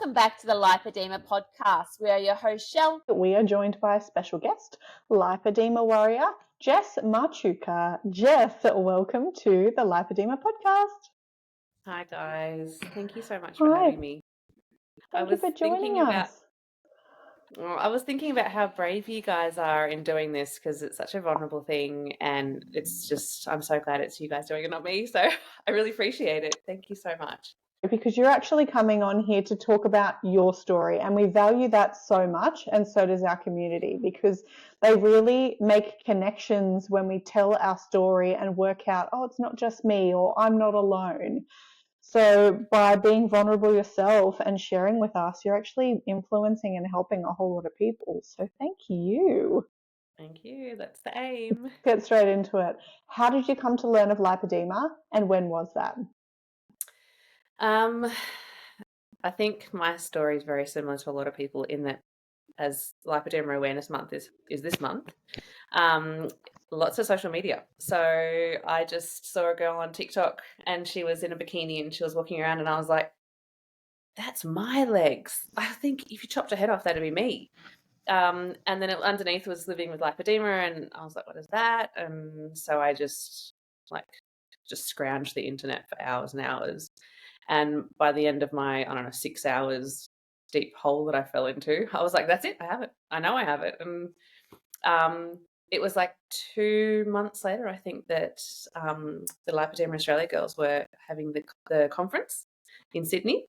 Welcome back to the Lipedema podcast. We are your host, Shell. We are joined by a special guest, lipedema warrior, Jess Marchuka. Jess, welcome to the Lipedema podcast. Hi guys, thank you so much for having me. Thank you for joining us. I was thinking about how brave you guys are in doing this because it's such a vulnerable thing, and I'm so glad it's you guys doing it, not me. So I really appreciate it. Thank you so much. Because you're actually coming on here to talk about your story, and we value that so much, and so does our community, because they really make connections when we tell our story and work out, oh, it's not just me, or I'm not alone. So by being vulnerable yourself and sharing with us, you're actually influencing and helping a whole lot of people. So thank you. Thank you. That's the aim. Get straight into it. How did you come to learn of lipedema, and when was that? I think my story is very similar to a lot of people in that, as Lipedema Awareness Month is this month, lots of social media. So I just saw a girl on TikTok and she was in a bikini and she was walking around and I was like, that's my legs. I think if you chopped her head off, that'd be me. And then underneath was living with lipedema, and I was like, what is that? And so I just scrounged the internet for hours and hours. And by the end of my, 6 hours deep hole that I fell into, I was like, that's it. I have it. I know I have it. And it was like 2 months later, I think, that the Lipedema Australia girls were having the conference in Sydney.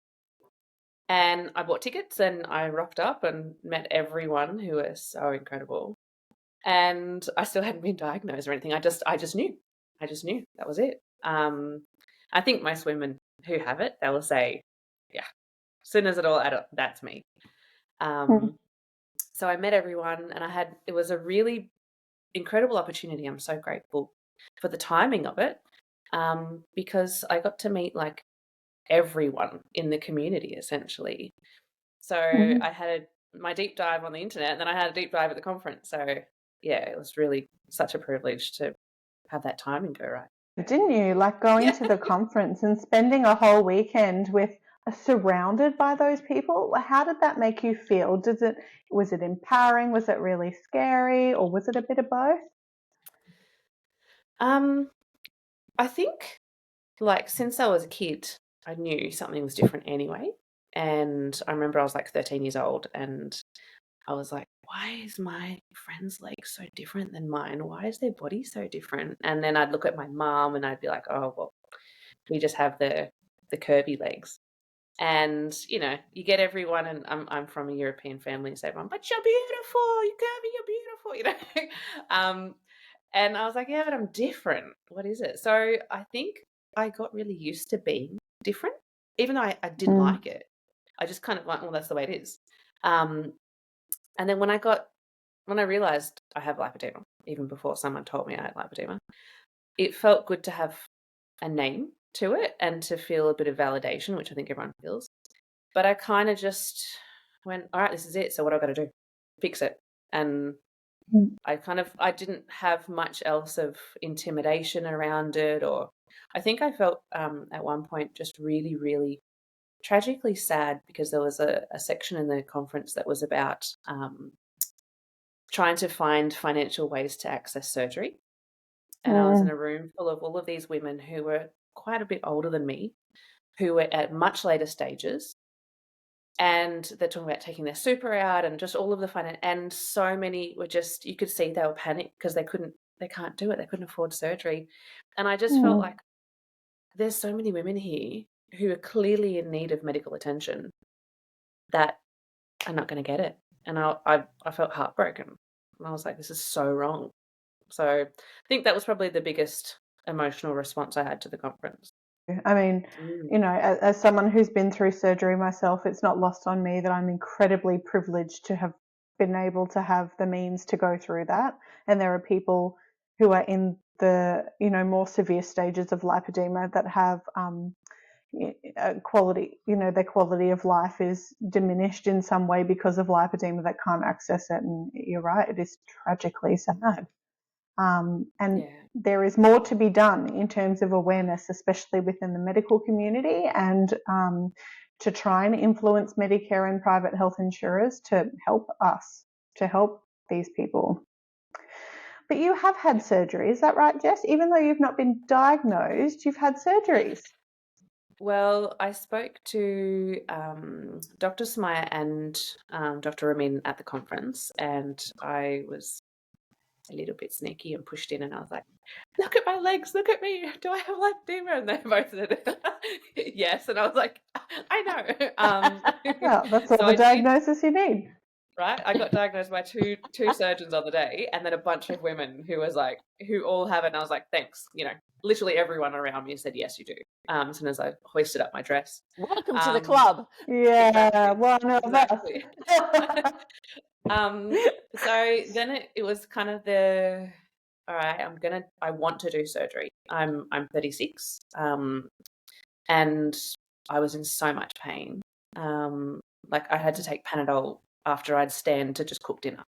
And I bought tickets and I rocked up and met everyone who was so incredible. And I still hadn't been diagnosed or anything. I just knew. That was it. I think most women who have it, they will say, yeah, as soon as it all add up, that's me. So I met everyone and it was a really incredible opportunity. I'm so grateful for the timing of it, because I got to meet like everyone in the community essentially. So I had my deep dive on the internet and then I had a deep dive at the conference. So yeah, it was really such a privilege to have that timing go right. Didn't you? Like going to the conference and spending a whole weekend surrounded by those people. How did that make you feel? Was it empowering? Was it really scary, or was it a bit of both? I think, like, since I was a kid, I knew something was different anyway. And I remember I was like 13 years old and I was like, why is my friend's leg so different than mine? Why is their body so different? And then I'd look at my mum and I'd be like, oh, well, we just have the curvy legs. And, you get everyone, and I'm from a European family, so everyone, but you're beautiful, you're curvy, you're beautiful, And I was like, yeah, but I'm different. What is it? So I think I got really used to being different, even though I didn't like it. I just kind of like, well, that's the way it is. And then when I realized I have lipedema, even before someone told me I had lipedema, it felt good to have a name to it and to feel a bit of validation, which I think everyone feels. But I kind of just went, all right, this is it. So what I've got to do? Fix it. And I didn't have much else of intimidation around it, or I think I felt at one point just really, really tragically sad because there was a section in the conference that was about trying to find financial ways to access surgery. And I was in a room full of all of these women who were quite a bit older than me, who were at much later stages. And they're talking about taking their super out and just all of the finance. And so many were just, you could see they were panicked because they can't do it. They couldn't afford surgery. And I just felt like there's so many women here who are clearly in need of medical attention that are not going to get it. And I felt heartbroken. And I was like, this is so wrong. So I think that was probably the biggest emotional response I had to the conference. I mean, as someone who's been through surgery myself, it's not lost on me that I'm incredibly privileged to have been able to have the means to go through that. And there are people who are in the, more severe stages of lipedema that have quality, their quality of life is diminished in some way because of lipedema that can't access it. And you're right, it is tragically sad. There is more to be done in terms of awareness, especially within the medical community, and to try and influence Medicare and private health insurers to help us, to help these people. But you have had surgery, is that right, Jess? Even though you've not been diagnosed, you've had surgeries. Well, I spoke to Dr. Smaya and Dr. Ramin at the conference, and I was a little bit sneaky and pushed in, and I was like, "Look at my legs! Look at me! Do I have lymphedema?" And they both said, "Yes." And I was like, "I know." Well, that's all So the I did, diagnosis you need. right? I got diagnosed by two surgeons on the day, and then a bunch of women who all have it. And I was like, "Thanks." Literally everyone around me said, "Yes, you do." As soon as I hoisted up my dress. Welcome to the club. Yeah, Exactly. one of Exactly. us. So then it was kind of all right, I want to do surgery. I'm 36. And I was in so much pain. Like I had to take Panadol after I'd stand to just cook dinner.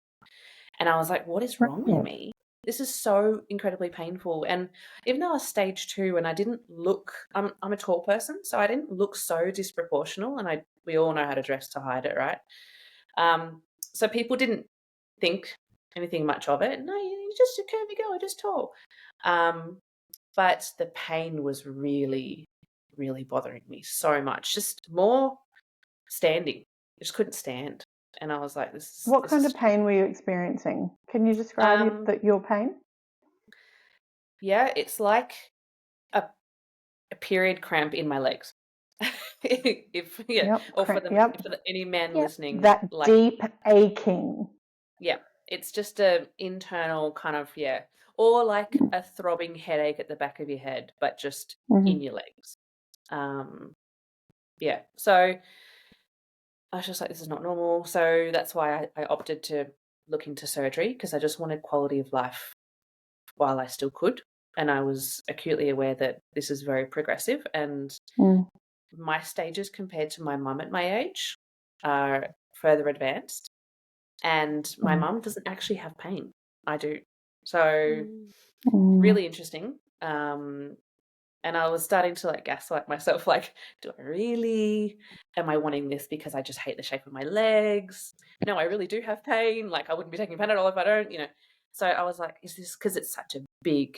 And I was like, what is wrong with me? This is so incredibly painful. And even though I was stage 2 and I didn't look, I'm a tall person, so I didn't look so disproportional, and we all know how to dress to hide it, right? So people didn't think anything much of it. No, you're just a curvy girl, you're just tall. But the pain was really, really bothering me so much. Just more standing. I just couldn't stand. And I was like, What kind of pain were you experiencing? Can you describe your pain? Yeah, it's like a period cramp in my legs. Or for any men listening, that deep aching. Yeah, it's just a internal kind of, or like a throbbing headache at the back of your head, but just in your legs. So I was just like, this is not normal. So that's why I opted to look into surgery, because I just wanted quality of life while I still could. And I was acutely aware that this is very progressive, and my stages compared to my mum at my age are further advanced. And my mum doesn't actually have pain. I do. So really interesting. And I was starting to gaslight myself, like, do I really? Am I wanting this because I just hate the shape of my legs? No, I really do have pain. Like, I wouldn't be taking Panadol if I don't, So I was like, is this because it's such a big,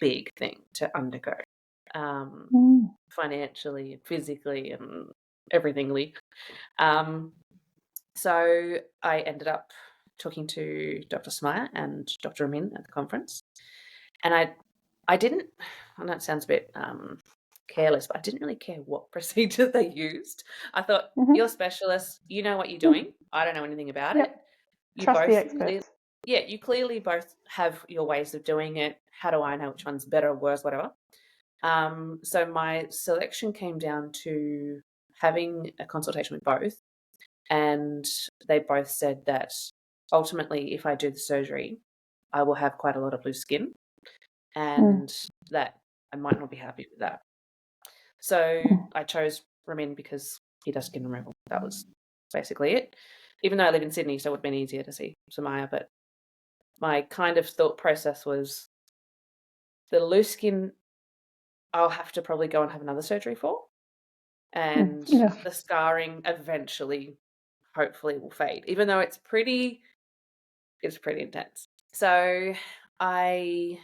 big thing to undergo, financially, physically, and everythingly. So I ended up talking to Dr. Smaya and Dr. Amin at the conference. And I didn't, I know it sounds a bit careless, but I didn't really care what procedure they used. I thought, you're specialists, you know what you're doing. I don't know anything about it. You Trust both the experts. you clearly both have your ways of doing it. How do I know which one's better or worse, whatever? So my selection came down to having a consultation with both. And they both said that ultimately, if I do the surgery, I will have quite a lot of loose skin, and that I might not be happy with that. So I chose Ramin because he does skin removal. That was basically it. Even though I live in Sydney, so it would have been easier to see Samaya. But my kind of thought process was the loose skin, I'll have to probably go and have another surgery for. And the scarring eventually, hopefully, will fade, even though it's pretty intense. So my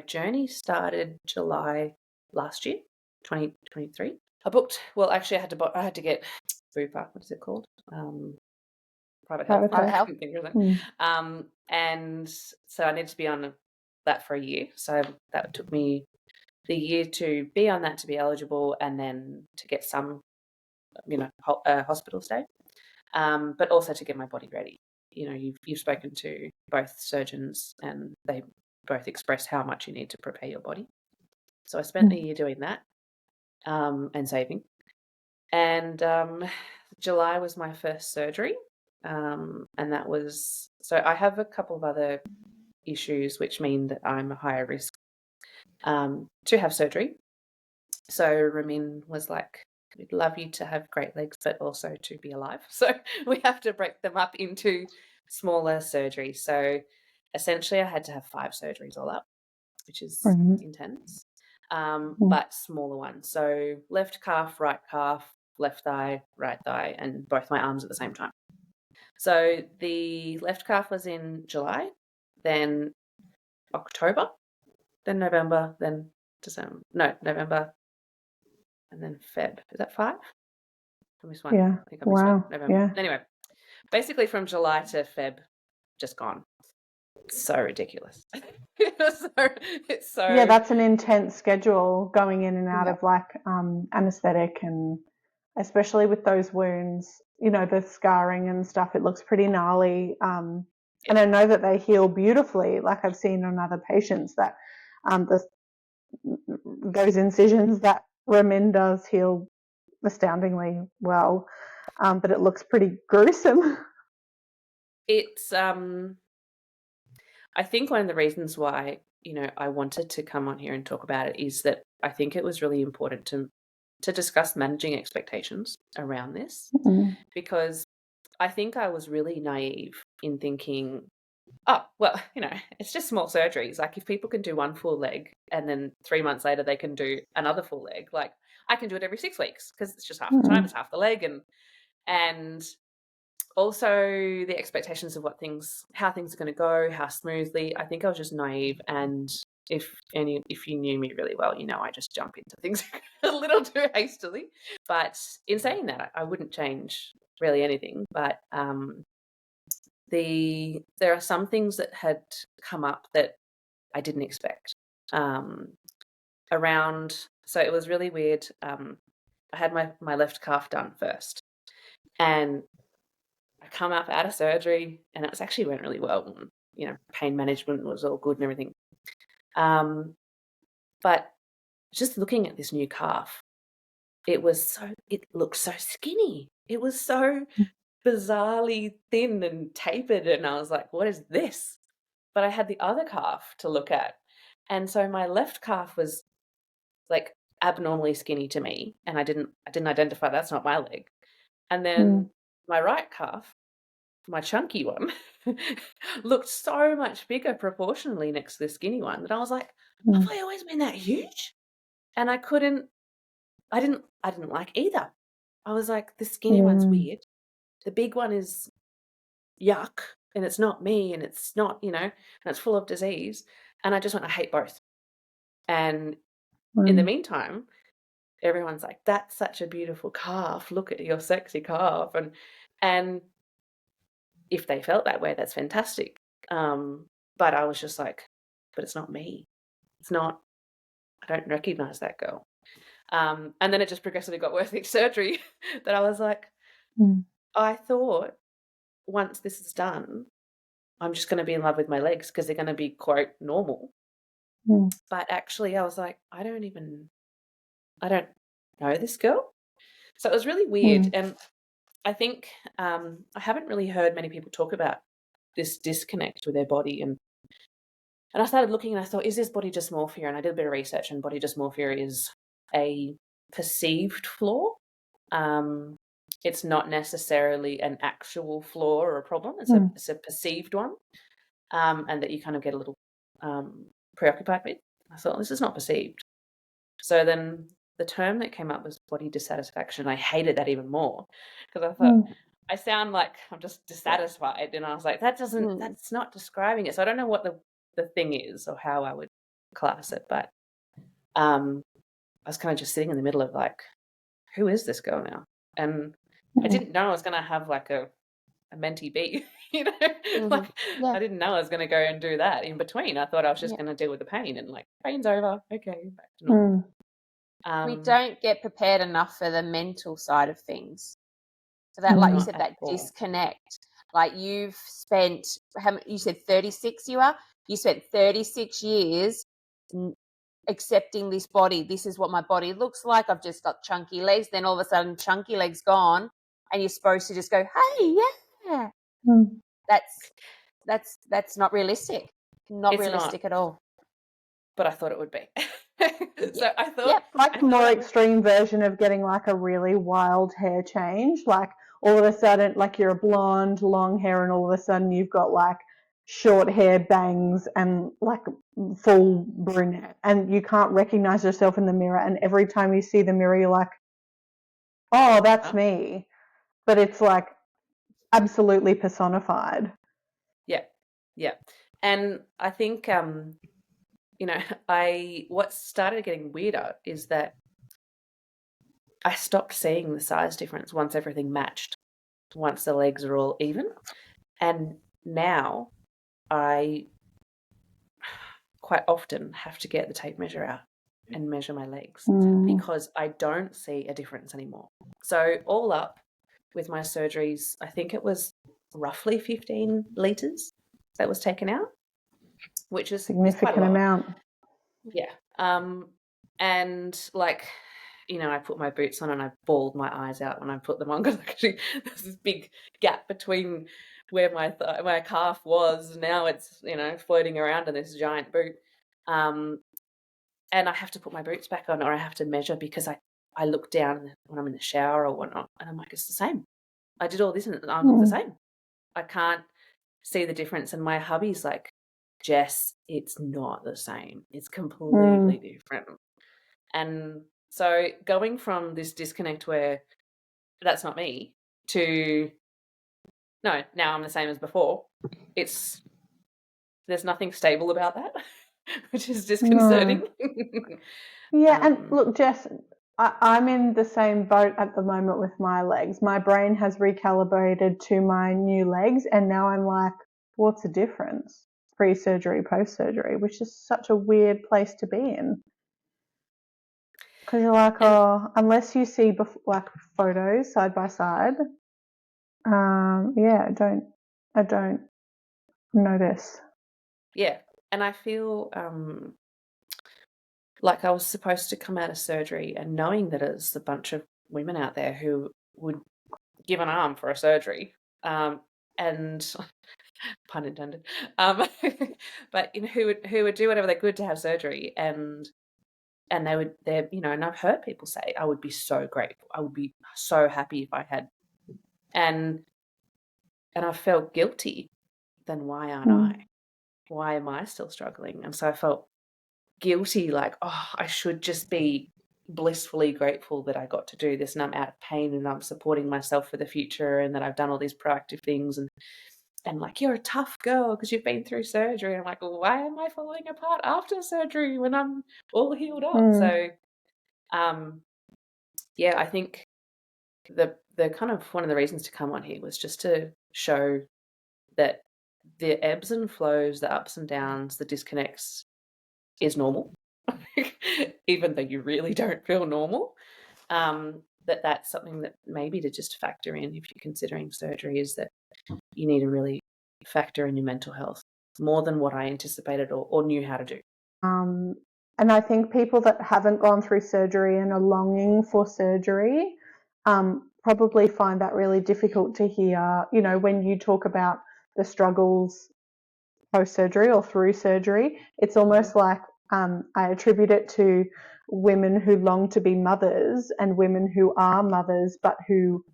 journey started July last year, 2023. I had to get Bupa. What is it called? Private health. And so I needed to be on that for a year. So that took me the year to be on that, to be eligible, and then to get some, hospital stay, but also to get my body ready. You've spoken to both surgeons, and they both express how much you need to prepare your body. So I spent a year doing that, and saving. And July was my first surgery, and that was, so I have a couple of other issues which mean that I'm a higher risk to have surgery. So Ramin was like, we'd love you to have great legs, but also to be alive. So we have to break them up into smaller surgeries. So essentially I had to have 5 surgeries all up, which is intense, but smaller ones. So left calf, right calf, left thigh, right thigh, and both my arms at the same time. So the left calf was in July, then October, then November, then December. No, November, and then Feb. Is that 5? I missed one. Yeah. I think I missed one. Wow. November. Yeah. Anyway, basically from July to Feb, just gone. So ridiculous. it's so Yeah, that's an intense schedule going in and out Yeah. of like anesthetic, and especially with those wounds, you know, the scarring and stuff, it looks pretty gnarly. And I know that they heal beautifully. Like I've seen on other patients that those incisions that Ramin does heal astoundingly well, but it looks pretty gruesome. It's I think one of the reasons why, I wanted to come on here and talk about it is that I think it was really important to discuss managing expectations around this, because I think I was really naive in thinking, oh, well, it's just small surgeries. Like if people can do one full leg and then 3 months later they can do another full leg, like I can do it every 6 weeks because it's just half the time, it's half the leg, and also the expectations of how things are going to go, how smoothly. I think I was just naive, and if you knew me really well, I just jump into things a little too hastily. But in saying that, I wouldn't change really anything. But there are some things that had come up that I didn't expect. So it was really weird. I had my left calf done first, and I come up out of surgery, and it actually went really well. Pain management was all good and everything. But just looking at this new calf, it looked so skinny. It was so bizarrely thin and tapered, and I was like, what is this? But I had the other calf to look at. And so my left calf was like abnormally skinny to me, and I didn't identify that's not my leg. And then my right calf, my chunky one, looked so much bigger proportionally next to the skinny one that I was like, have I always been that huge? And I didn't like either. I was like, the skinny one's weird. The big one is yuck, and it's not me, and it's not, and it's full of disease. And I just went, I hate both. And in the meantime, everyone's like, that's such a beautiful calf. Look at your sexy calf. And if they felt that way, that's fantastic. But I was just like, but it's not me. It's not, I don't recognize that girl. And then it just progressively got worse with each surgery that I was like, I thought once this is done, I'm just going to be in love with my legs because they're going to be, quote, normal. But actually I was like, I don't know this girl. So it was really weird. And I think I haven't really heard many people talk about this disconnect with their body. And I started looking, and I thought, is this body dysmorphia? And I did a bit of research, and body dysmorphia is a perceived flaw. It's not necessarily an actual flaw or a problem. It's a perceived one, and that you kind of get a little preoccupied with. I thought, this is not perceived. So then the term that came up was body dissatisfaction. I hated that even more because I thought, I sound like I'm just dissatisfied. And I was like, that's not describing it. So I don't know what the thing is or how I would class it. But I was kind of just sitting in the middle of like, who is this girl now? And I didn't know I was going to have like a mentee B, I didn't know I was going to go and do that in between. I thought I was just going to deal with the pain and like, pain's over. Okay, back to normal. We don't get prepared enough for the mental side of things. So that, like you said, that disconnect. Like you've spent, you said 36 you are? You spent 36 years accepting this body. This is what my body looks like. I've just got chunky legs. Then all of a sudden, chunky legs gone, and you're supposed to just go, hey, yeah. That's not realistic. Not It's realistic at all. But I thought it would be. So I thought, like a more extreme version of getting like a really wild hair change. Like all of a sudden, like you're a blonde, long hair, and all of a sudden you've got like short hair, bangs, and like full brunette, and you can't recognize yourself in the mirror. And every time you see the mirror, you're like, oh, that's Oh. me. But it's like absolutely personified. Yeah. And I think, what started getting weirder is that I stopped seeing the size difference once everything matched, once the legs are all even. And now I quite often have to get the tape measure out and measure my legs because I don't see a difference anymore. So all up with my surgeries, I think it was roughly 15 litres that was taken out, which is quite a Significant lot. amount. Yeah. And like, I put my boots on and I bawled my eyes out when I put them on because there's this big gap between where my calf was. Now it's, floating around in this giant boot. And I have to put my boots back on or I have to measure because I look down when I'm in the shower or whatnot and I'm like, it's the same. I did all this and I look the same. I can't see the difference. And my hubby's like, Jess, it's not the same. It's completely different. And so going from this disconnect where that's not me to no, now I'm the same as before, there's nothing stable about that, which is disconcerting. No. Yeah, and look, Jess, I'm in the same boat at the moment with my legs. My brain has recalibrated to my new legs, and now I'm like, what's the difference? Pre-surgery, post-surgery, which is such a weird place to be in. Because you're like, unless you see like photos side by side, yeah, I don't notice. Yeah, and I feel like I was supposed to come out of surgery and knowing that there's a bunch of women out there who would give an arm for a surgery, and pun intended, but who would do whatever they could to have surgery, and and I've heard people say, I would be so grateful, I would be so happy if I had, and I felt guilty. Then why aren't I? Why am I still struggling? And so I felt guilty, like, oh, I should just be blissfully grateful that I got to do this and I'm out of pain and I'm supporting myself for the future and that I've done all these proactive things and like, you're a tough girl because you've been through surgery. And I'm like, well, why am I falling apart after surgery when I'm all healed up? So yeah, I think the kind of one of the reasons to come on here was just to show that the ebbs and flows, the ups and downs, the disconnects is normal, even though you really don't feel normal. That's something that maybe to just factor in if you're considering surgery, is that you need to really factor in your mental health more than what I anticipated or knew how to do. And I think people that haven't gone through surgery and are longing for surgery probably find that really difficult to hear. When you talk about the struggles post-surgery or through surgery, it's almost like I attribute it to women who long to be mothers and women who are mothers but who,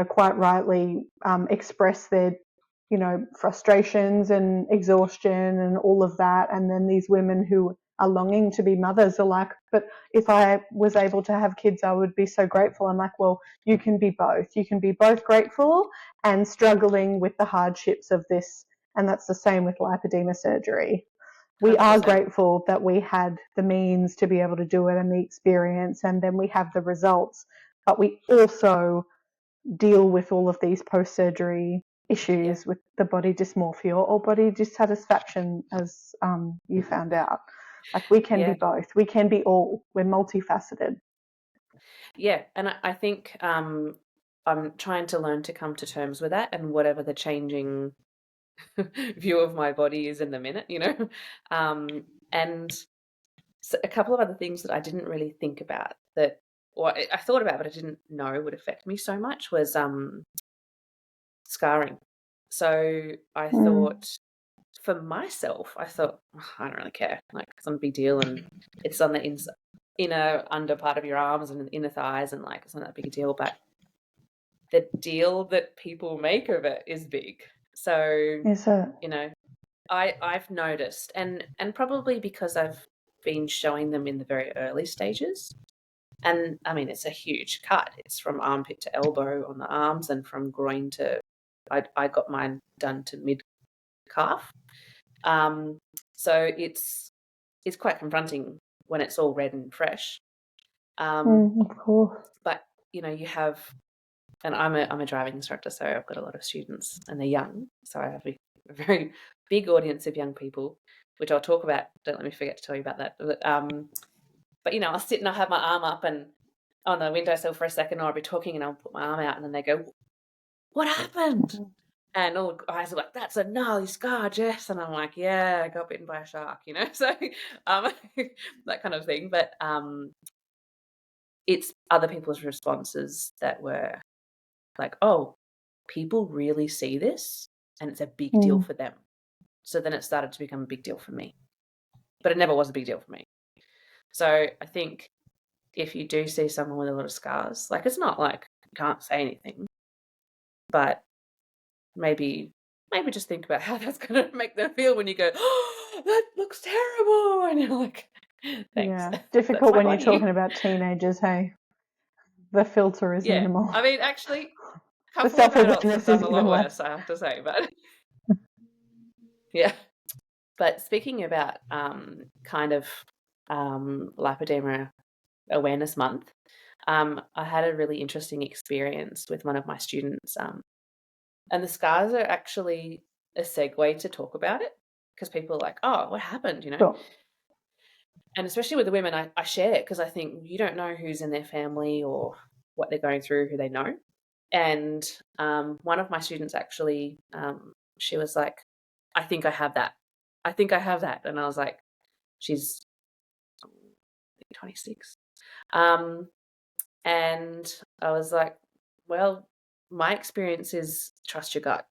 quite rightly express their, frustrations and exhaustion and all of that. And then these women who are longing to be mothers are like, but if I was able to have kids, I would be so grateful. I'm like, well, you can be both. You can be both grateful and struggling with the hardships of this. And that's the same with lipedema surgery. We 100%. are grateful that we had the means to be able to do it and the experience, and then we have the results. But we also deal with all of these post-surgery issues with the body dysmorphia or body dissatisfaction, as you found out. Like, we can be both. We can be all. We're multifaceted. Yeah, and I think I'm trying to learn to come to terms with that, and whatever the changing view of my body is in the minute, and so a couple of other things that I didn't really think about that, or I thought about but I didn't know would affect me so much, was scarring. So I thought, for myself, I thought, I don't really care, like, it's not a big deal, and it's on the inner under part of your arms and the inner thighs, and like, it's not that big a deal. But the deal that people make of it is big. So Is it? I've noticed, and probably because I've been showing them in the very early stages, And I mean, it's a huge cut. It's from armpit to elbow on the arms, and from groin to, I got mine done to mid calf. So it's quite confronting when it's all red and fresh. Of course. But you have, and I'm a driving instructor, so I've got a lot of students, and they're young, so I have a very big audience of young people, which I'll talk about. Don't let me forget to tell you about that. But I'll sit and I'll have my arm up and on the windowsill for a second, or I'll be talking and I'll put my arm out, and then they go, "What happened?" And all the guys are like, "That's a gnarly scar, Jess." And I'm like, "Yeah, I got bitten by a shark," So that kind of thing. But it's other people's responses that were like, "Oh, people really see this, and it's a big deal for them." So then it started to become a big deal for me, but it never was a big deal for me. So I think if you do see someone with a lot of scars, like, it's not like you can't say anything, but maybe just think about how that's going to make them feel when you go, "Oh, that looks terrible," and you're like, "Thanks." Yeah, difficult when you're talking about teenagers. Hey, the filter is minimal. I mean, actually, a The couple of adults have self-awareness done is a even lot less. worse, I have to say. But yeah. But speaking about kind of lipedema awareness month, I had a really interesting experience with one of my students, and the scars are actually a segue to talk about it, because people are like, "Oh, what happened?" Sure. And especially with the women, I share it because I think you don't know who's in their family or what they're going through, who they know. And one of my students actually, she was like, "I think I have that. I think I have that." And I was like, she's 26. And I was like, "Well, my experience is trust your gut.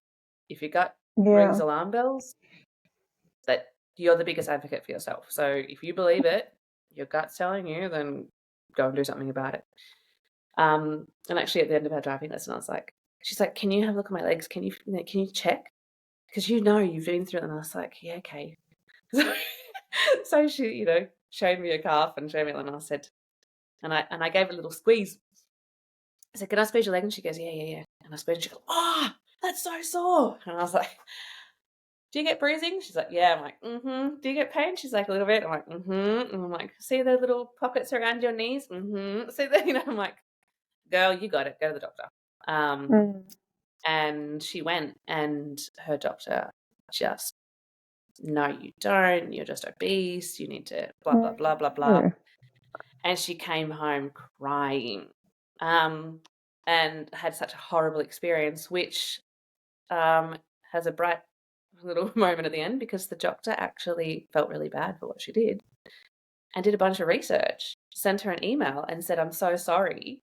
If your gut rings alarm bells, that you're the biggest advocate for yourself. So if you believe it, your gut's telling you, then go and do something about it." And actually, at the end of our driving lesson, I was like, she's like, "Can you have a look at my legs? Can you check? Because you've been through it." And I was like, "Yeah, okay." So she, showed me a calf and showed me, and I said, and I gave a little squeeze. I said, "Can I squeeze your leg?" And she goes, "Yeah, yeah, yeah." And I squeezed, and she goes, "Oh, that's so sore." And I was like, "Do you get bruising?" She's like, "Yeah." I'm like, "Mm-hmm." "Do you get pain?" She's like, "A little bit." I'm like, "Mm-hmm." And I'm like, "See the little pockets around your knees?" "Mm-hmm." "See the," I'm like, "Girl, you got it. Go to the doctor." And she went, and her doctor just, "No, you don't. You're just obese. You need to blah, blah, blah, blah, blah." And she came home crying, and had such a horrible experience, which has a bright little moment at the end, because the doctor actually felt really bad for what she did and did a bunch of research, sent her an email and said, "I'm so sorry.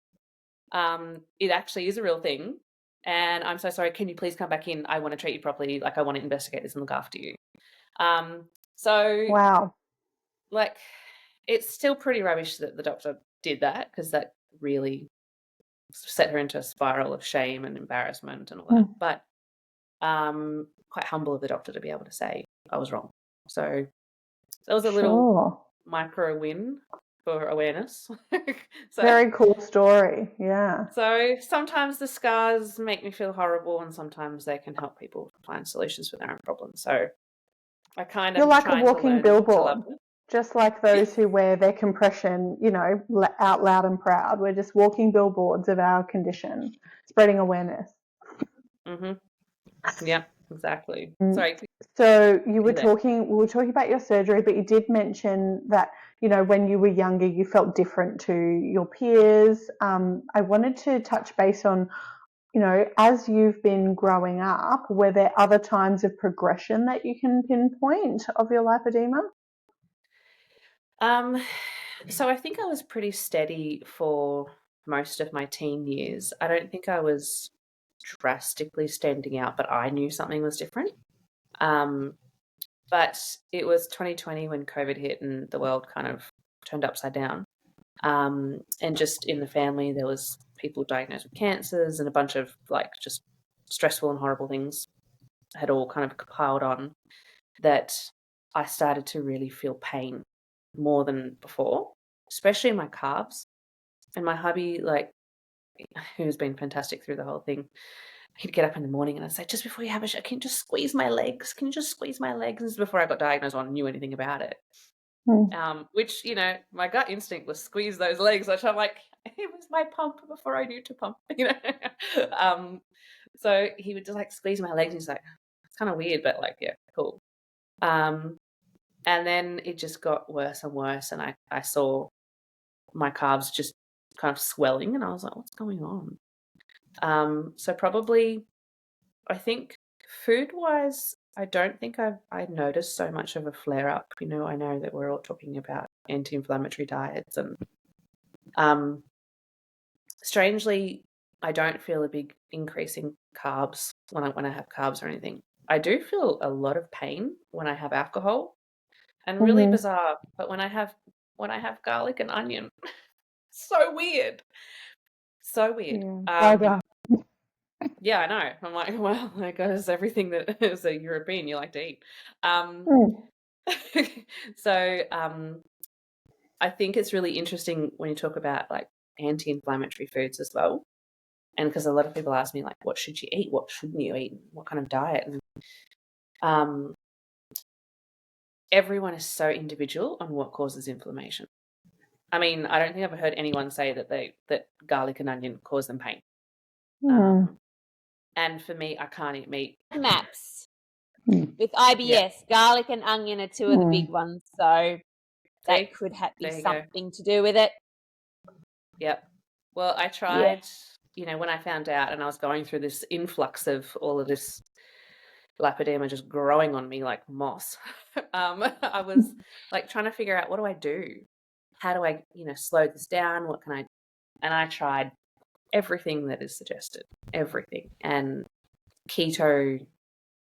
It actually is a real thing. And I'm so sorry. Can you please come back in? I want to treat you properly. Like, I want to investigate this and look after you." So, wow, like, it's still pretty rubbish that the doctor did that, because that really set her into a spiral of shame and embarrassment and all that. But quite humble of the doctor to be able to say, "I was wrong." So that was a little micro win for awareness. So, very cool story. Yeah. So sometimes the scars make me feel horrible, and sometimes they can help people find solutions for their own problems. So I kind of, you're like a trying walking to learn billboard, to love it. just like those who wear their compression, out loud and proud. We're just walking billboards of our condition, spreading awareness. Yeah, exactly. Sorry. So we were talking about your surgery, but you did mention that, when you were younger, you felt different to your peers. I wanted to touch base on, as you've been growing up, were there other times of progression that you can pinpoint of your lipedema? So I think I was pretty steady for most of my teen years. I don't think I was drastically standing out, but I knew something was different. But it was 2020 when COVID hit and the world kind of turned upside down. And just in the family, there was people diagnosed with cancers, and a bunch of, like, just stressful and horrible things had all kind of piled on, that I started to really feel pain more than before, especially in my calves. And my hubby, like, who's been fantastic through the whole thing, he'd get up in the morning and I'd say, just before you have a shower, can you just squeeze my legs? Can you just squeeze my legs? This is before I got diagnosed, I knew anything about it. Which, my gut instinct was squeeze those legs, which I'm like, it was my pump before I knew to pump, So he would just like squeeze my legs and he's like, it's kind of weird, but like, yeah, cool. And then it just got worse and worse. And I saw my calves just kind of swelling and I was like, what's going on? So probably, I think food-wise, I don't think I noticed so much of a flare-up. I know that we're all talking about anti-inflammatory diets and strangely, I don't feel a big increase in carbs when I have carbs or anything. I do feel a lot of pain when I have alcohol, and really bizarre, but when I have garlic and onion, so weird. So weird. Yeah, I know. I'm like, well, I guess everything that is a European you like to eat. So I think it's really interesting when you talk about like anti-inflammatory foods as well. And because a lot of people ask me like, what should you eat? What shouldn't you eat? What kind of diet? And everyone is so individual on what causes inflammation. I mean, I don't think I've ever heard anyone say that garlic and onion cause them pain. And for me, I can't eat meat. Maps with IBS, garlic and onion are two of the big ones. So that could be something to do with it. Yep. Well, I tried, when I found out and I was going through this influx of all of this lipedema just growing on me like moss, I was like trying to figure out, what do I do? How do I, slow this down? What can I? And I tried everything that is suggested, everything. And keto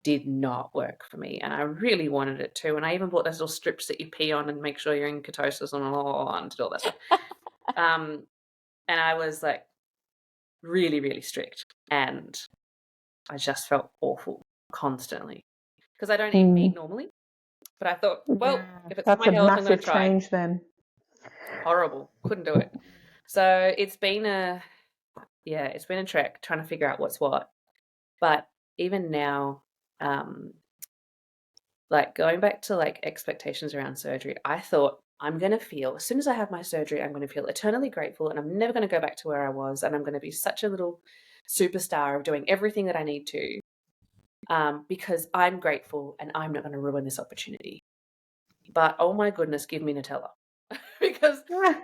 did not work for me. And I really wanted it to. And I even bought those little strips that you pee on and make sure you're in ketosis and did all that stuff. And I was like really, really strict. And I just felt awful constantly because I don't eat meat normally. But I thought, well, if it's that's my health, I'm going massive to try. Change then. Horrible. Couldn't do it. So it's been a trek trying to figure out what's what. But even now, like going back to like expectations around surgery, I thought I'm going to feel, as soon as I have my surgery, I'm going to feel eternally grateful and I'm never going to go back to where I was. And I'm going to be such a little superstar of doing everything that I need to because I'm grateful and I'm not going to ruin this opportunity. But oh my goodness, give me Nutella because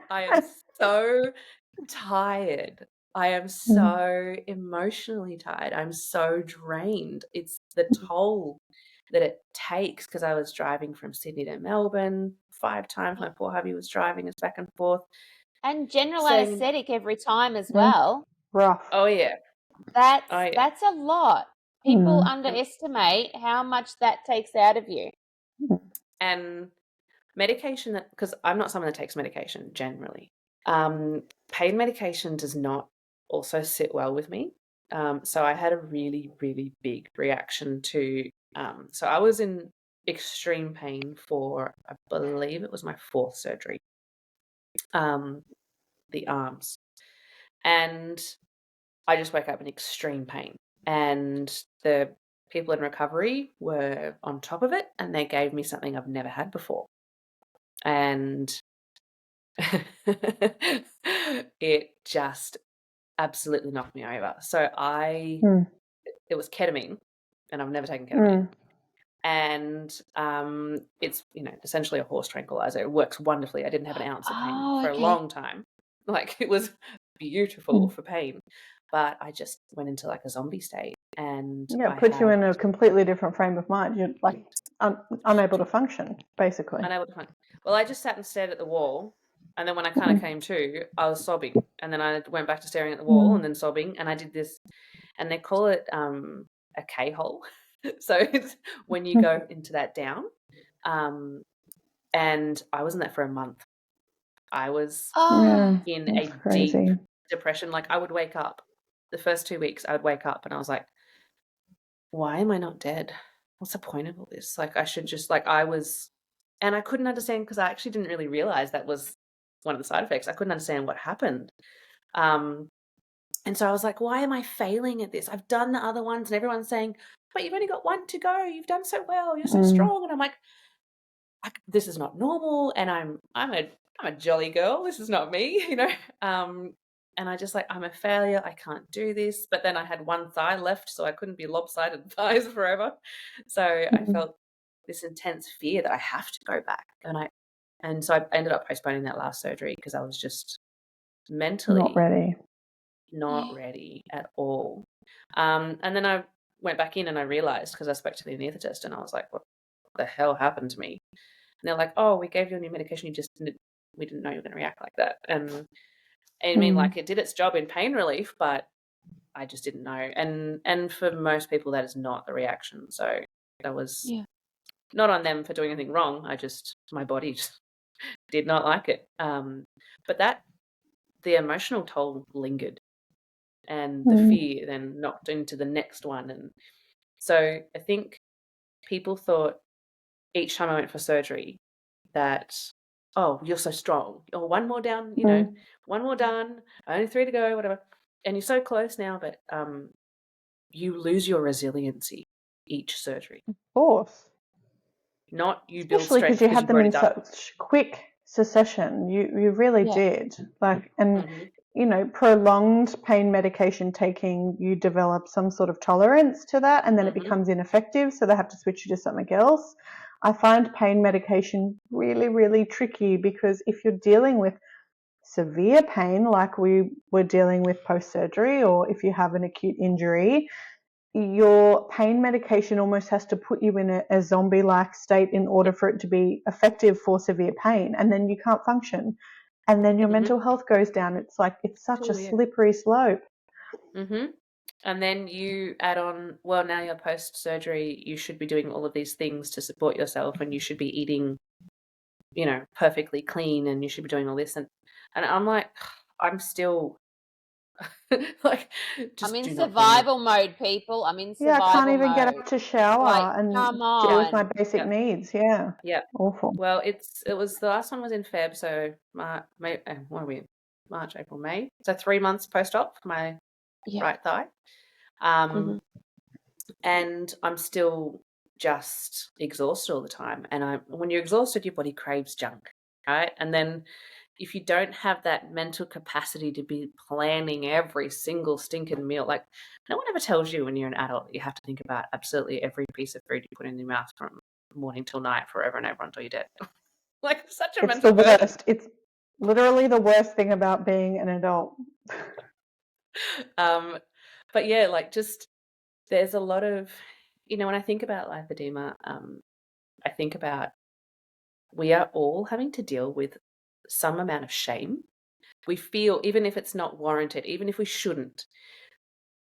I am so tired. I am so emotionally tired. I'm so drained. It's the toll that it takes because I was driving from Sydney to Melbourne 5 times. My poor hubby was driving us back and forth. And general anaesthetic every time as well. Rough. Oh, yeah. That's a lot. People underestimate how much that takes out of you. And medication, because I'm not someone that takes medication generally. Pain medication does not also sit well with me. So I had a really, really big reaction to, so I was in extreme pain for, I believe it was my 4th surgery, the arms. And I just woke up in extreme pain. And the people in recovery were on top of it and they gave me something I've never had before. And it just absolutely knocked me over. So it was ketamine, and I've never taken ketamine. And it's essentially a horse tranquilizer. It works wonderfully. I didn't have an ounce of pain for a long time. Like it was beautiful for pain, but I just went into like a zombie state. And it puts you in a completely different frame of mind. You're like unable to function, basically. Unable to function. Well, I just sat and stared at the wall. And then when I kind of came to, I was sobbing. And then I went back to staring at the wall and then sobbing. And I did this, and they call it a K-hole. So it's when you go into that down. And I was in that for a month. I was in a deep depression. Like I would wake up, the first 2 weeks, I would wake up and I was like, why am I not dead? What's the point of all this? Like I should just, like I was, and I couldn't understand because I actually didn't really realize that was one of the side effects. I couldn't understand what happened. And so I was like, why am I failing at this? I've done the other ones and everyone's saying, but you've only got one to go. You've done so well. You're so strong. And I'm like, this is not normal. And I'm a jolly girl. This is not me, you know? And I just like, I'm a failure. I can't do this. But then I had one thigh left, so I couldn't be lopsided thighs forever. So I felt this intense fear that I have to go back. And so I ended up postponing that last surgery because I was just mentally not ready at all. And then I went back in and I realized, because I spoke to the anaesthetist and I was like, what the hell happened to me? And they're like, oh, we gave you a new medication. We didn't know you were going to react like that. And I mean, like, it did its job in pain relief, but I just didn't know. And for most people, that is not the reaction. So that was not on them for doing anything wrong. My body just did not like it. But the emotional toll lingered, and the fear then knocked into the next one. And so I think people thought each time I went for surgery that, oh, you're so strong. Oh, one more down, you know, one more done, only 3 to go, whatever. And you're so close now, but you lose your resiliency each surgery. Of course. Not you build Especially strength because you had them in done. such quick succession. You really did. Like, and you know, prolonged pain medication taking, you develop some sort of tolerance to that, and then it becomes ineffective, so they have to switch you to something else. I find pain medication really, really tricky because if you're dealing with severe pain like we were dealing with post-surgery, or if you have an acute injury, your pain medication almost has to put you in a zombie-like state in order for it to be effective for severe pain, and then you can't function. And then your mental health goes down. It's like, it's such a slippery slope. And then you add on, well, now you're post-surgery, you should be doing all of these things to support yourself, and you should be eating, you know, perfectly clean, and you should be doing all this. And I'm like, I'm still like, just I'm in survival mode, people. I'm in survival mode. Yeah, I can't even get up to shower and deal with my basic needs. Yeah. Awful. Well, it was, the last one was in Feb, so what are we in? March, April, May. So 3 months post-op for my right thigh. And I'm still just exhausted all the time. And when you're exhausted, your body craves junk, right? And then if you don't have that mental capacity to be planning every single stinking meal, like, no one ever tells you when you're an adult that you have to think about absolutely every piece of food you put in your mouth from morning till night, forever and ever until you're dead. Like, such a mental burden. It's the worst. It's literally the worst thing about being an adult. But yeah, like, just, there's a lot of, you know, when I think about lipedema, I think about, we are all having to deal with some amount of shame. We feel, even if it's not warranted, even if we shouldn't,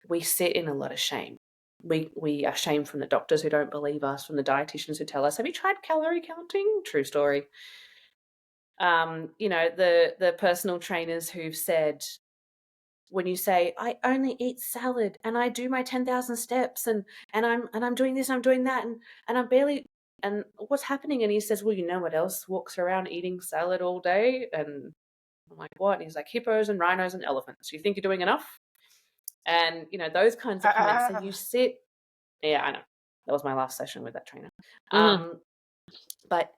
we sit in a lot of shame. We are shamed from the doctors who don't believe us, from the dietitians who tell us, have you tried calorie counting? True story. You know, the personal trainers who've said, when you say, I only eat salad and I do my 10,000 steps and I'm doing this, I'm doing that, and I'm barely, and what's happening? And he says, well, you know what else walks around eating salad all day? And I'm like, what? And he's like, hippos and rhinos and elephants. You think you're doing enough? And, you know, those kinds of comments. And you sit, yeah, I know. That was my last session with that trainer. But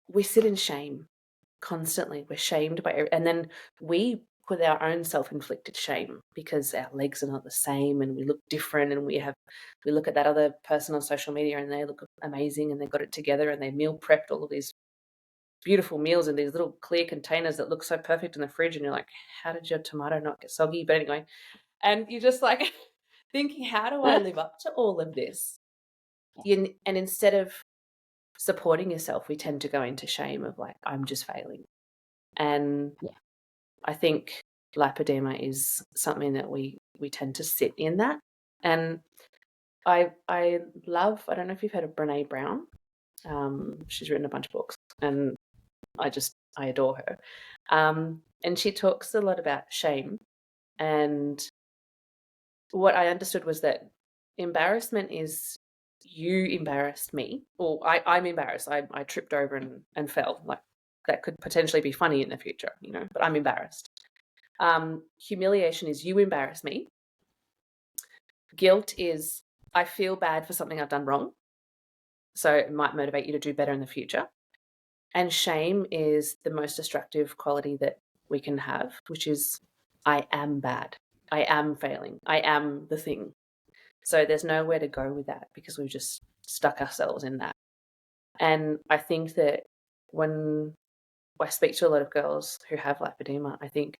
we sit in shame constantly. We're shamed by, and then we put our own self-inflicted shame because our legs are not the same and we look different, and we look at that other person on social media and they look amazing and they've got it together and they meal prepped all of these beautiful meals in these little clear containers that look so perfect in the fridge, and you're like, how did your tomato not get soggy? But anyway, and you're just like thinking, how do I live up to all of this? And instead of supporting yourself, we tend to go into shame of like, I'm just failing. And I think lipedema is something that we tend to sit in that. And I love, I don't know if you've heard of Brené Brown. She's written a bunch of books and I adore her. And she talks a lot about shame. And what I understood was that embarrassment is, you embarrassed me, or I'm embarrassed. I tripped over and fell, like that could potentially be funny in the future, but I'm embarrassed. Humiliation is you embarrass me. Guilt is I feel bad for something I've done wrong, so it might motivate you to do better in the future. And shame is the most destructive quality that we can have, which is I am bad. I am failing. I am the thing. So there's nowhere to go with that because we've just stuck ourselves in that. And I think that when I speak to a lot of girls who have lipedema, I think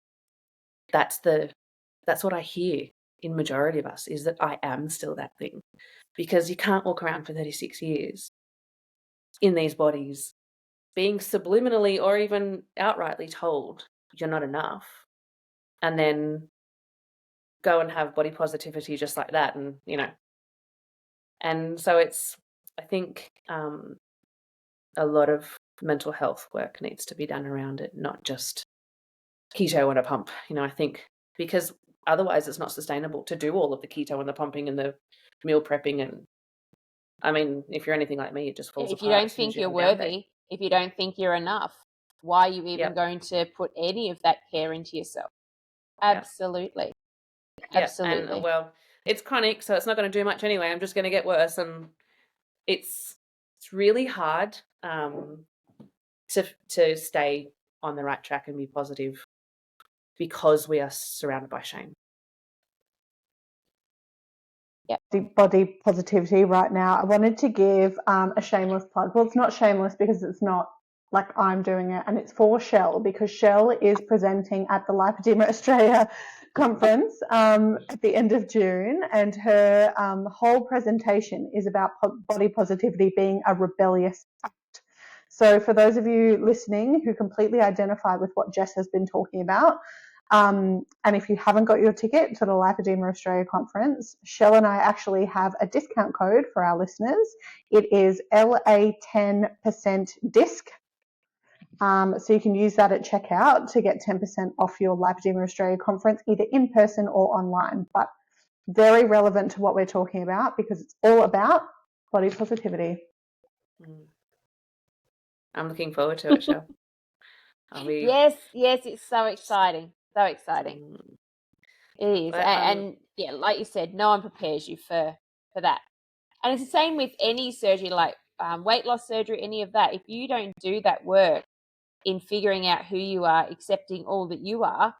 that's what I hear in majority of us, is that I am still that thing. Because you can't walk around for 36 years in these bodies being subliminally or even outrightly told you're not enough, and then go and have body positivity just like that. And so I think a lot of mental health work needs to be done around it, not just keto and a pump. I think because otherwise it's not sustainable to do all of the keto and the pumping and the meal prepping. And I mean, if you're anything like me, it just falls If apart. you don't think you're worthy, if you don't think you're enough, why are you even going to put any of that care into yourself? Absolutely. Yeah. Absolutely. And well, it's chronic, so it's not going to do much anyway. I'm just going to get worse, and it's really hard to stay on the right track and be positive because we are surrounded by shame. Yeah, body positivity right now. I wanted to give a shameless plug. Well, it's not shameless because it's not like I'm doing it, and it's for Shell, because Shell is presenting at the Lipedema Australia conference at the end of June, and her whole presentation is about body positivity being a rebellious act. So for those of you listening who completely identify with what Jess has been talking about, and if you haven't got your ticket to the Lipedema Australia conference, Shell and I actually have a discount code for our listeners. It is LA10% disc. So you can use that at checkout to get 10% off your Lipedema Australia conference, either in person or online. But very relevant to what we're talking about because it's all about body positivity. I'm looking forward to it, Shell. Yes, it's so exciting. So exciting. It is. But, and yeah, like you said, no one prepares you for that. And it's the same with any surgery, like weight loss surgery, any of that. If you don't do that work in figuring out who you are, accepting all that you are,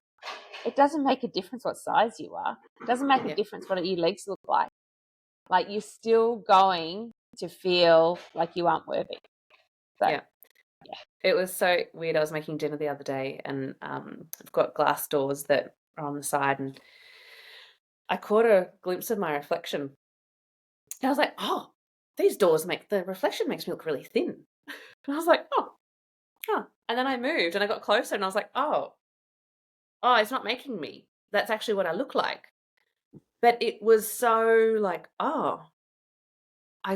it doesn't make a difference what size you are. It doesn't make a difference what your legs look like. Like, you're still going to feel like you aren't worthy. So, yeah. It was so weird. I was making dinner the other day, and I've got glass doors that are on the side, and I caught a glimpse of my reflection. And I was like, oh, these doors the reflection makes me look really thin. And I was like, oh. And then I moved and I got closer and I was like, oh, it's not making me. That's actually what I look like. But it was so like, I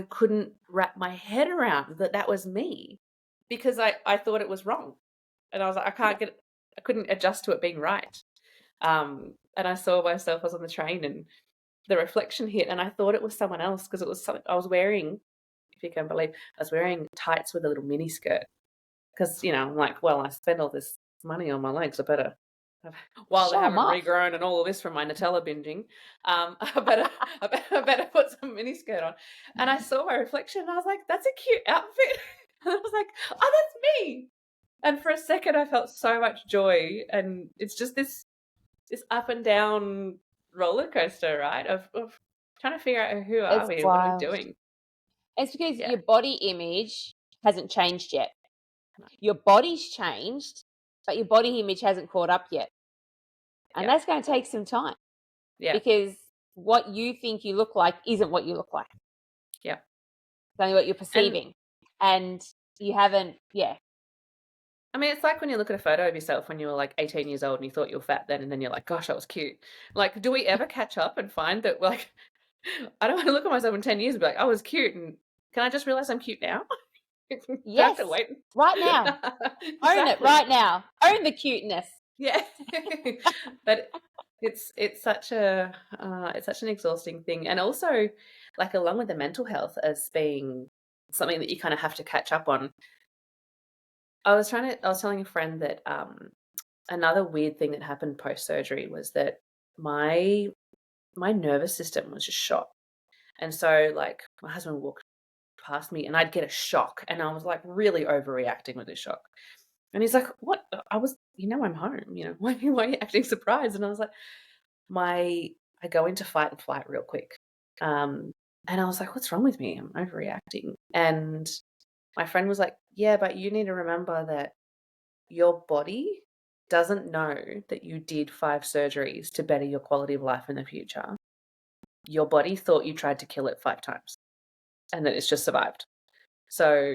couldn't wrap my head around that was me, because I thought it was wrong. And I was like, I couldn't adjust to it being right. And I saw myself, I was on the train and the reflection hit, and I thought it was someone else because it was something I was wearing, if you can believe, I was wearing tights with a little mini skirt. Because, I'm like, well, I spent all this money on my legs, I better, while they haven't regrown and all of this from my Nutella binging, I better put some mini skirt on. And I saw my reflection and I was like, that's a cute outfit. And I was like, oh, that's me. And for a second I felt so much joy, and it's just this up and down roller coaster, right? Of trying to figure out who are we and what are we doing. It's because your body image hasn't changed yet. Your body's changed, but your body image hasn't caught up yet. And that's going to take some time. Yeah. Because what you think you look like isn't what you look like. Yeah. It's only what you're perceiving. And you haven't, I mean, it's like when you look at a photo of yourself when you were like 18 years old and you thought you were fat then, and then you're like, gosh, I was cute. Like, do we ever catch up and find that, like, I don't want to look at myself in 10 years and be like, I was cute, and can I just realize I'm cute now? Yes, have to wait. Right now. Own it right now. Own the cuteness. Yeah. But it's such an exhausting thing. And also, like, along with the mental health as being something that you kind of have to catch up on, I was telling a friend that another weird thing that happened post surgery was that my my nervous system was just shot. And so like my husband would walk past me and I'd get a shock and I was like really overreacting with this shock. And he's like, "What? I was, I'm home. Why are you acting surprised?" And I was like, I go into fight and flight real quick. Um, and I was like, "What's wrong with me? I'm overreacting." And my friend was like, "Yeah, but you need to remember that your body doesn't know that you did 5 surgeries to better your quality of life in the future. Your body thought you tried to kill it 5 times and that it's just survived." So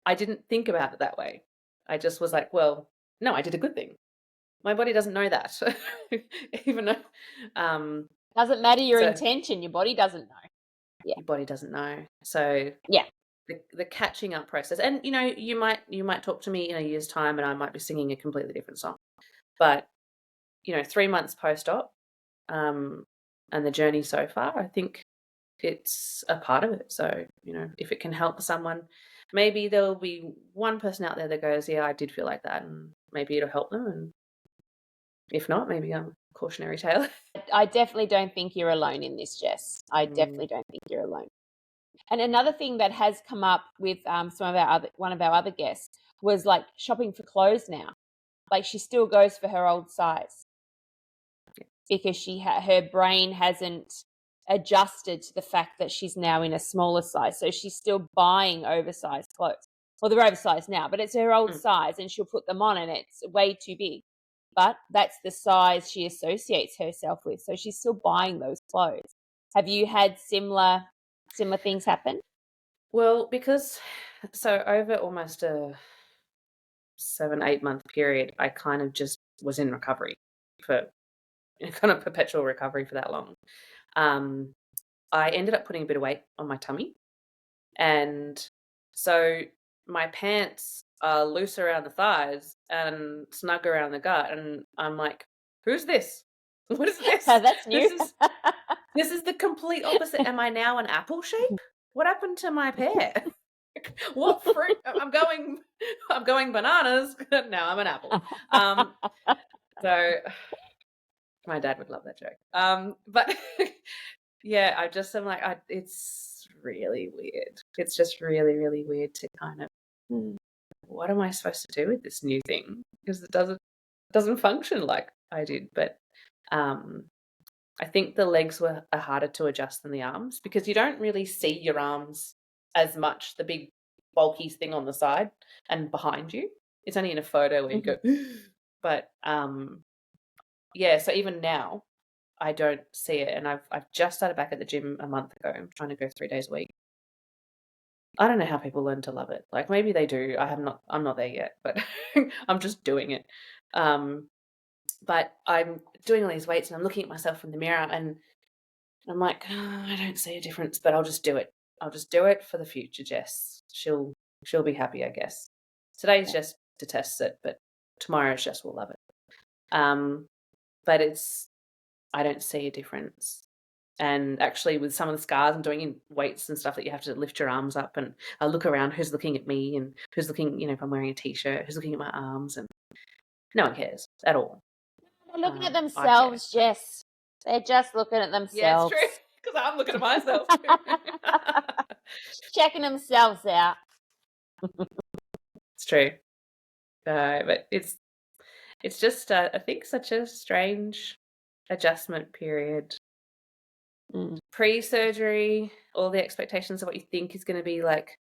I didn't think about it that way. I just was like, well, no, I did a good thing. My body doesn't know that. Even though Doesn't matter your so intention, your body doesn't know. Yeah. your body doesn't know. So Yeah. the catching up process, and you might talk to me in a year's time and I might be singing a completely different song. But 3 months post-op, and the journey so far, I think it's a part of it. So, if it can help someone, maybe there'll be one person out there that goes, "Yeah, I did feel like that," and maybe it'll help them. And if not, maybe I'm a cautionary tale. I definitely don't think you're alone in this, Jess. I Mm, definitely don't think you're alone. And another thing that has come up with one of our other guests was like shopping for clothes now. Like she still goes for her old size because her brain hasn't adjusted to the fact that she's now in a smaller size. So she's still buying oversized clothes. Well, they're oversized now, but it's her old mm. size and she'll put them on and it's way too big. But that's the size she associates herself with. So she's still buying those clothes. Have you had similar things happen? Well, because so over almost a 7-8 month period, I kind of just was in recovery for kind of perpetual recovery for that long. Um, I ended up putting a bit of weight on my tummy. And so my pants are loose around the thighs and snug around the gut. And I'm like, who's this? What is this? That's This new. is this is the complete opposite. Am I now an apple shape? What happened to my pear? What fruit? I'm going bananas. Now I'm an apple. So my dad would love that joke. But yeah, I'm like, it's really weird. It's just really, really weird to kind of, what am I supposed to do with this new thing? Because it doesn't function like I did. But I think the legs are harder to adjust than the arms because you don't really see your arms as much, the big bulky thing on the side and behind you. It's only in a photo where you go, but yeah, so even now I don't see it, and I've just started back at the gym a month ago. I'm trying to go 3 days a week. I don't know how people learn to love it. Like maybe they do. I'm not there yet, but I'm just doing it. Um, but I'm doing all these weights and I'm looking at myself in the mirror and I'm like, "Oh, I don't see a difference, but I'll just do it. I'll just do it for the future, Jess. She'll be happy, I guess. Today's just to test it, but tomorrow's Jess will love it. But I don't see a difference. And actually, with some of the scars I'm doing in weights and stuff that you have to lift your arms up, and I look around who's looking at me and who's looking, if I'm wearing a t-shirt, who's looking at my arms, and no one cares at all. They're looking at I care. themselves, Jess. They're just looking at Yeah, it's themselves. true. Because I'm looking at myself. Checking themselves out. It's true. But it's just I think such a strange adjustment period. Pre-surgery, all the expectations of what you think is going to be like.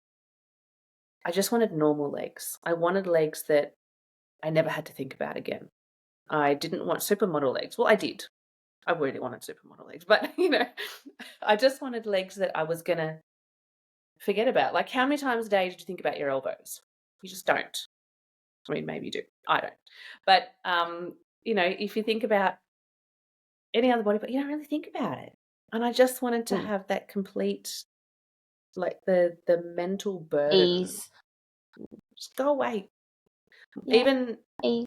I just wanted normal legs. I wanted legs that I never had to think about again. I didn't want supermodel legs. Well, I did. I really wanted supermodel legs, but I just wanted legs that I was gonna forget about. Like, how many times a day did you think about your elbows? You just don't. I mean, maybe you do. I don't. But if you think about any other body, but you don't really think about it. And I just wanted to have that complete, like the mental burden. Ease. Just go away. Yeah. Even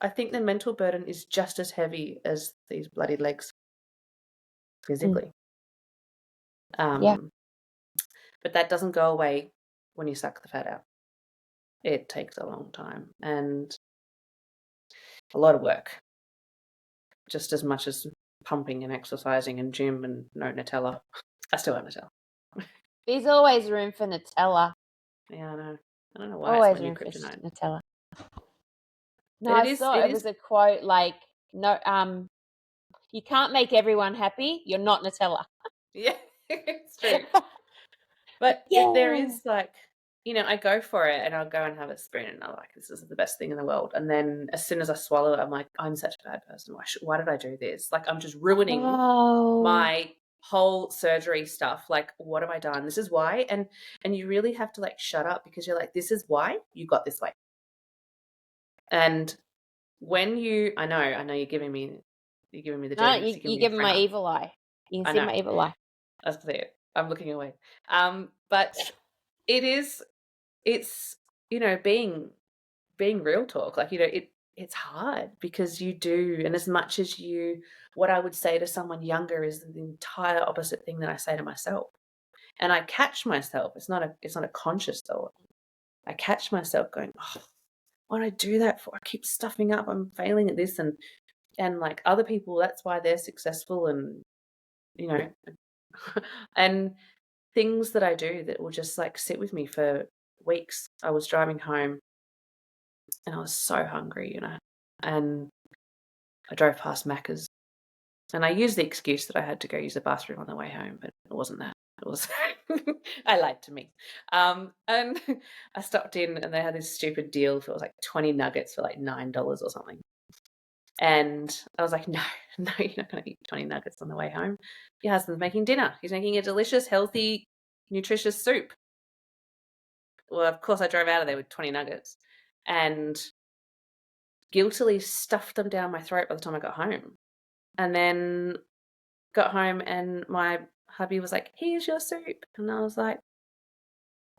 I think the mental burden is just as heavy as these bloody legs physically. Yeah. But that doesn't go away when you suck the fat out. it takes a long time and a lot of work, just as much as pumping and exercising and gym and no Nutella. I still have Nutella. There's always room for Nutella. Yeah, I know. I don't know why Always it's my new room for kryptonite. Nutella. No, But I saw it was a quote like, no, you can't make everyone happy. You're not Nutella. Yeah, it's true. But Yeah. there is like, I go for it and I'll go and have a spoon and I'm like, this is the best thing in the world. And then as soon as I swallow it, I'm like, I'm such a bad person. Why did I do this? Like, I'm just ruining my whole surgery stuff. Like, what have I done? This is why. And you really have to like shut up because you're like, this is why you got this way. And when I know you're giving me the No, dirty. you're giving my evil eye. You can see my evil eye. That's clear. I'm looking away. But it's being real talk. Like, it's hard because you do, and as much as what I would say to someone younger is the entire opposite thing that I say to myself. And I catch myself. It's not a conscious thought. I catch myself going, oh, what do I do that for? I keep stuffing up. I'm failing at this, and like other people, that's why they're successful, and and things that I do that will just like sit with me for weeks. I was driving home and I was so hungry, and I drove past Macca's and I used the excuse that I had to go use the bathroom on the way home, but it wasn't that. It was, I lied to me. And I stopped in and they had this stupid deal for, it was like 20 nuggets for like $9 or something. And I was like, no, you're not going to eat 20 nuggets on the way home. Your husband's making dinner. He's making a delicious, healthy, nutritious soup. Well, of course, I drove out of there with 20 nuggets and guiltily stuffed them down my throat by the time I got home. And then got home and my hubby was like, here's your soup. And I was like,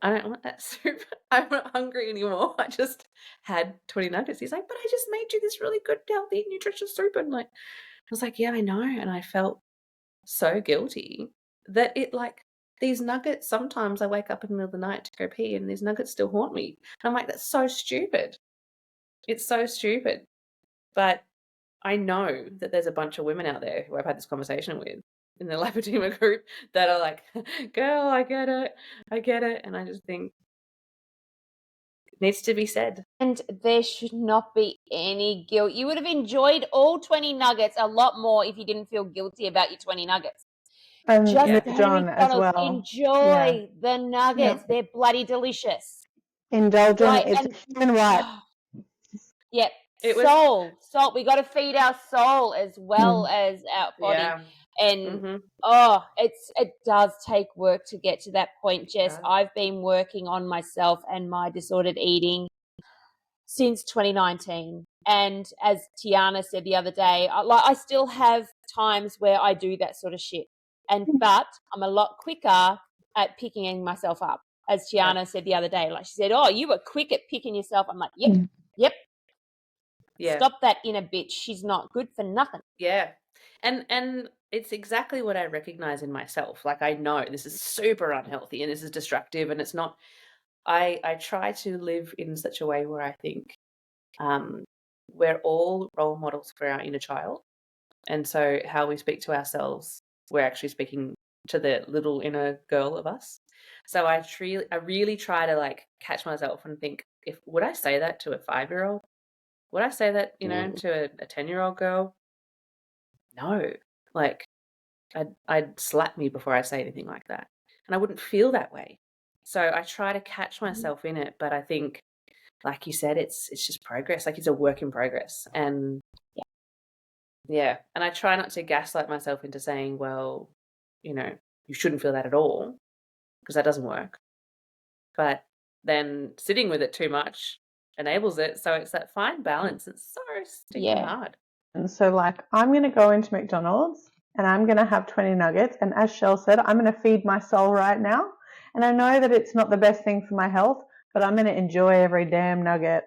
I don't want that soup. I'm not hungry anymore. I just had 20 nuggets. He's like, but I just made you this really good, healthy, nutritious soup. And like, I was like, yeah, I know. And I felt so guilty that these nuggets, sometimes I wake up in the middle of the night to go pee and these nuggets still haunt me. And I'm like, that's so stupid. It's so stupid. But I know that there's a bunch of women out there who I've had this conversation with in the lipedema group that are like, girl, I get it. And I just think it needs to be said. And there should not be any guilt. You would have enjoyed all 20 nuggets a lot more if you didn't feel guilty about your 20 nuggets. And just moved on as well. Enjoy the nuggets. Yeah. They're bloody delicious. Indulge on it. It's a human right. Yep. Soul. We got to feed our soul as well as our body. Yeah. And it does take work to get to that point, Jess. Yeah. I've been working on myself and my disordered eating since 2019. And as Tiana said the other day, I still have times where I do that sort of shit. But I'm a lot quicker at picking myself up. As Tiana said the other day, like she said, oh, you were quick at picking yourself. I'm like, yep. Yeah. Stop that inner bitch. She's not good for nothing. Yeah. And it's exactly what I recognize in myself. Like, I know this is super unhealthy and this is destructive, and it's not. I try to live in such a way where I think we're all role models for our inner child. And so how we speak to ourselves, we're actually speaking to the little inner girl of us. So I really try to like catch myself and think, would I say that to a 5-year-old? Would I say that, to a 10-year-old girl? No. Like, I'd slap me before I say anything like that. And I wouldn't feel that way. So I try to catch myself in it. But I think, like you said, it's just progress. Like, it's a work in progress. And yeah. And I try not to gaslight myself into saying, well, you shouldn't feel that at all, because that doesn't work. But then sitting with it too much enables it. So it's that fine balance. It's so stinking hard. And so, like, I'm going to go into McDonald's and I'm going to have 20 nuggets. And as Shell said, I'm going to feed my soul right now. And I know that it's not the best thing for my health, but I'm going to enjoy every damn nugget.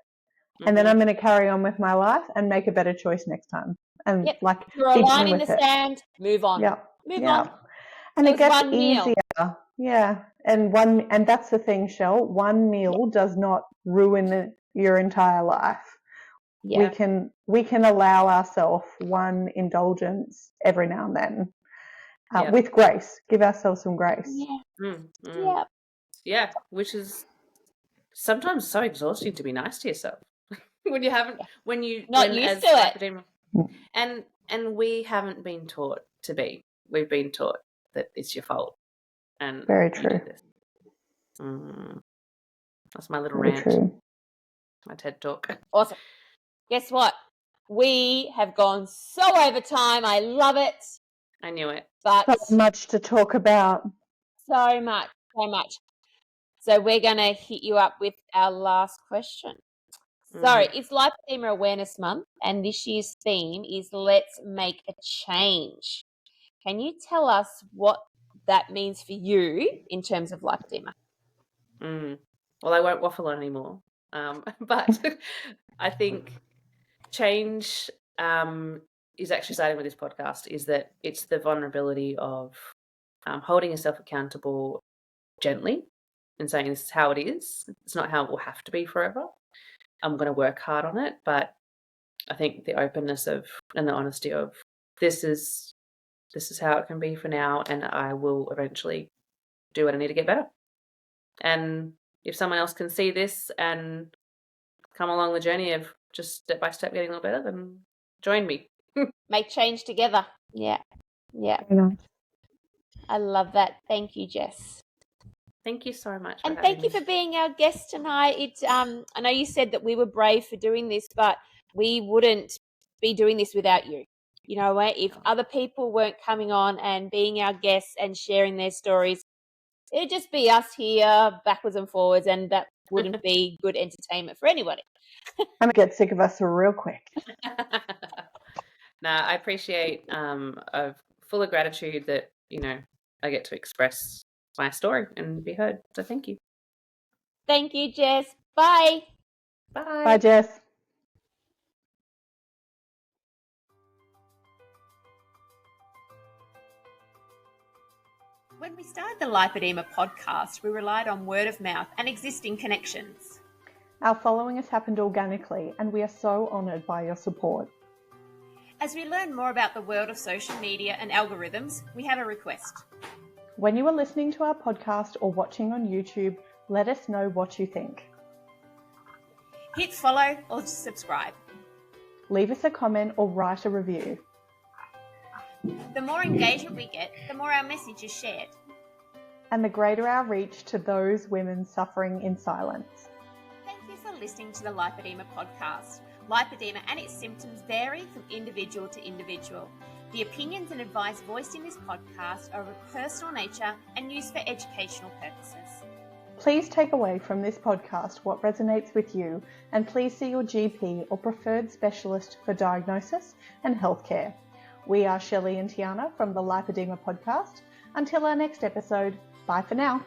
And then I'm going to carry on with my life and make a better choice next time. And like, draw a line in the sand, move on. Yeah. Move on. And it gets easier. Yeah. And that's the thing, Shell. One meal does not ruin your entire life. Yeah. We can allow ourselves one indulgence every now and then, with grace. Give ourselves some grace. Yeah, which is sometimes so exhausting to be nice to yourself when you haven't, when you not used to it, and we haven't been taught to be. We've been taught that it's your fault, and very true. That's my little very rant. True. My TED talk. Awesome. Guess what? We have gone so over time. I love it. I knew it. But so much to talk about. So much. So we're going to hit you up with our last question. So it's Lipedema Awareness Month, and this year's theme is Let's Make a Change. Can you tell us what that means for you in terms of lipedema? Well, I won't waffle on anymore. But I think change is actually starting with this podcast, is that it's the vulnerability of holding yourself accountable gently and saying this is how it is. It's not how it will have to be forever. I'm going to work hard on it, but I think the openness of and the honesty of this is how it can be for now, and I will eventually do what I need to get better. And if someone else can see this and come along the journey of just step by step getting a little better, then join me. Make change together. Yeah. I love that. Thank you, Jess. Thank you so much. And thank you for being our guest tonight. I know you said that we were brave for doing this, but we wouldn't be doing this without you. You know what? If other people weren't coming on and being our guests and sharing their stories, it'd just be us here backwards and forwards, and that wouldn't be good entertainment for anybody. I'm going to get sick of us real quick. No, I appreciate, full of gratitude that, I get to express my story and be heard. So thank you. Thank you, Jess. Bye. Bye. Bye, Jess. When we started the Lipedema podcast, we relied on word of mouth and existing connections. Our following has happened organically, and we are so honoured by your support. As we learn more about the world of social media and algorithms, we have a request. When you are listening to our podcast or watching on YouTube, let us know what you think. Hit follow or subscribe. Leave us a comment or write a review. The more engagement we get, the more our message is shared. And the greater our reach to those women suffering in silence. Thank you for listening to the Lipedema podcast. Lipedema and its symptoms vary from individual to individual. The opinions and advice voiced in this podcast are of a personal nature and used for educational purposes. Please take away from this podcast what resonates with you, and please see your GP or preferred specialist for diagnosis and healthcare. We are Shelley and Tiana from the Lipedema podcast. Until our next episode, bye for now.